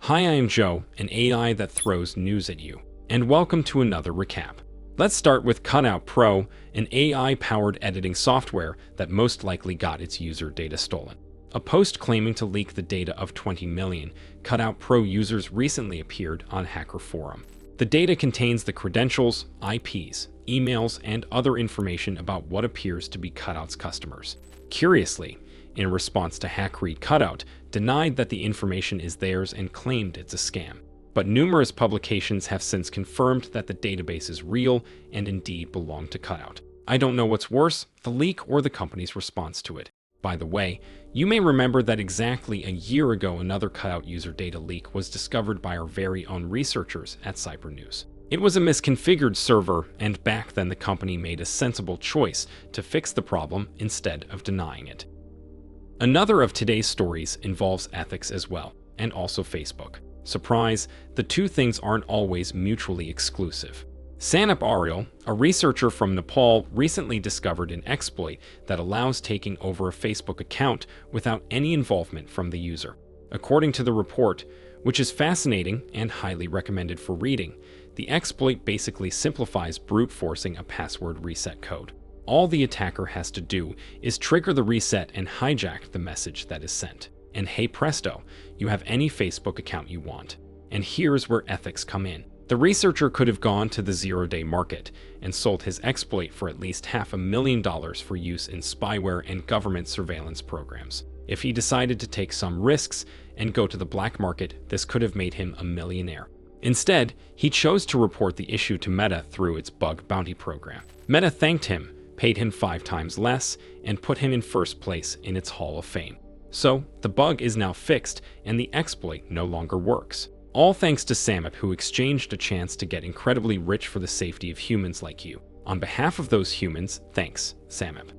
Hi, I am Joe, an AI that throws news at you, and welcome to another recap. Let's start with Cutout.pro, an AI-powered editing software that most likely got its user data stolen. A post claiming to leak the data of 20 million Cutout.pro users recently appeared on Hacker Forum. The data contains the credentials, IPs, emails, and other information about what appears to be Cutout's customers. Curiously, in response to HackRead, Cutout denied that the information is theirs and claimed it's a scam. But numerous publications have since confirmed that the database is real and indeed belong to Cutout. I don't know what's worse, the leak or the company's response to it. By the way, you may remember that exactly a year ago another Cutout user data leak was discovered by our very own researchers at Cybernews. It was a misconfigured server, and back then the company made a sensible choice to fix the problem instead of denying it. Another of today's stories involves ethics as well, and also Facebook. Surprise, the two things aren't always mutually exclusive. Sanap Ariel, a researcher from Nepal, recently discovered an exploit that allows taking over a Facebook account without any involvement from the user. According to the report, which is fascinating and highly recommended for reading, the exploit basically simplifies brute forcing a password reset code. All the attacker has to do is trigger the reset and hijack the message that is sent. And hey presto, you have any Facebook account you want. And here's where ethics come in. The researcher could have gone to the zero-day market and sold his exploit for at least $500,000 for use in spyware and government surveillance programs. If he decided to take some risks and go to the black market, this could have made him a millionaire. Instead, he chose to report the issue to Meta through its bug bounty program. Meta thanked him, paid him 5 times less, and put him in first place in its Hall of Fame. So, the bug is now fixed, and the exploit no longer works. All thanks to Sanap, who exchanged a chance to get incredibly rich for the safety of humans like you. On behalf of those humans, thanks, Sanap.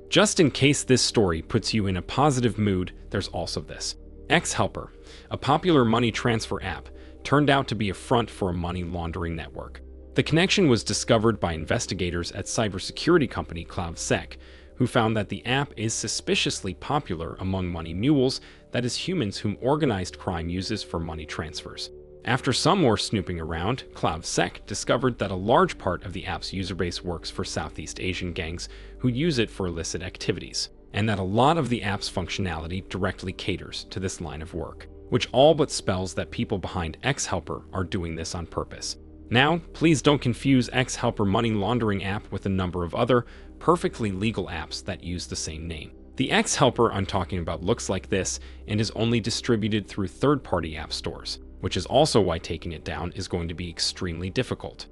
Just in case this story puts you in a positive mood, there's also this. XHelper, a popular money transfer app, turned out to be a front for a money laundering network. The connection was discovered by investigators at cybersecurity company CloudSec, who found that the app is suspiciously popular among money mules, that is, humans whom organized crime uses for money transfers. After some more snooping around, CloudSec discovered that a large part of the app's user base works for Southeast Asian gangs who use it for illicit activities, and that a lot of the app's functionality directly caters to this line of work, which all but spells that people behind XHelper are doing this on purpose. Now, please don't confuse XHelper money laundering app with a number of other, perfectly legal apps that use the same name. The XHelper I'm talking about looks like this and is only distributed through third-party app stores, which is also why taking it down is going to be extremely difficult.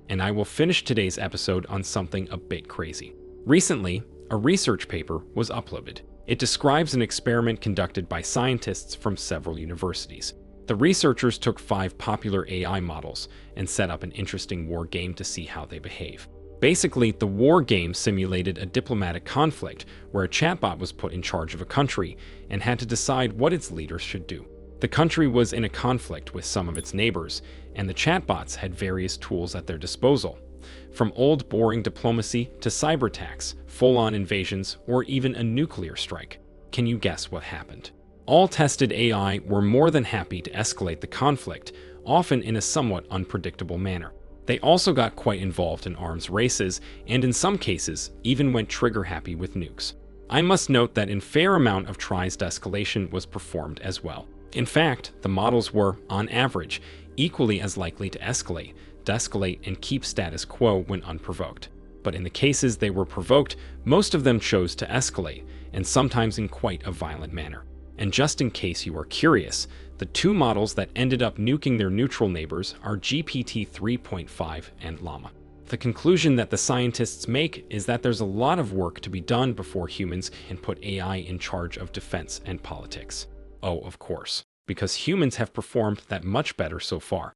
And I will finish today's episode on something a bit crazy. Recently, a research paper was uploaded. It describes an experiment conducted by scientists from several universities. The researchers took 5 popular AI models and set up an interesting war game to see how they behave. Basically, the war game simulated a diplomatic conflict where a chatbot was put in charge of a country and had to decide what its leaders should do. The country was in a conflict with some of its neighbors, and the chatbots had various tools at their disposal, from old boring diplomacy to cyber attacks, full-on invasions, or even a nuclear strike. Can you guess what happened? All tested AI were more than happy to escalate the conflict, often in a somewhat unpredictable manner. They also got quite involved in arms races, and in some cases, even went trigger-happy with nukes. I must note that a fair amount of tries to escalation was performed as well. In fact, the models were, on average, equally as likely to escalate, de-escalate, and keep status quo when unprovoked. But in the cases they were provoked, most of them chose to escalate, and sometimes in quite a violent manner. And just in case you are curious, the 2 models that ended up nuking their neutral neighbors are GPT 3.5 and Llama. The conclusion that the scientists make is that there's a lot of work to be done before humans can put AI in charge of defense and politics. Oh, of course, because humans have performed that much better so far.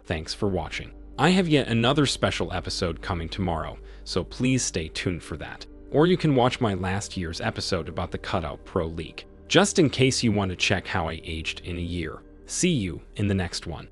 Thanks for watching. I have yet another special episode coming tomorrow, so please stay tuned for that. Or you can watch my last year's episode about the Cutout.pro leak, just in case you want to check how I aged in a year. See you in the next one.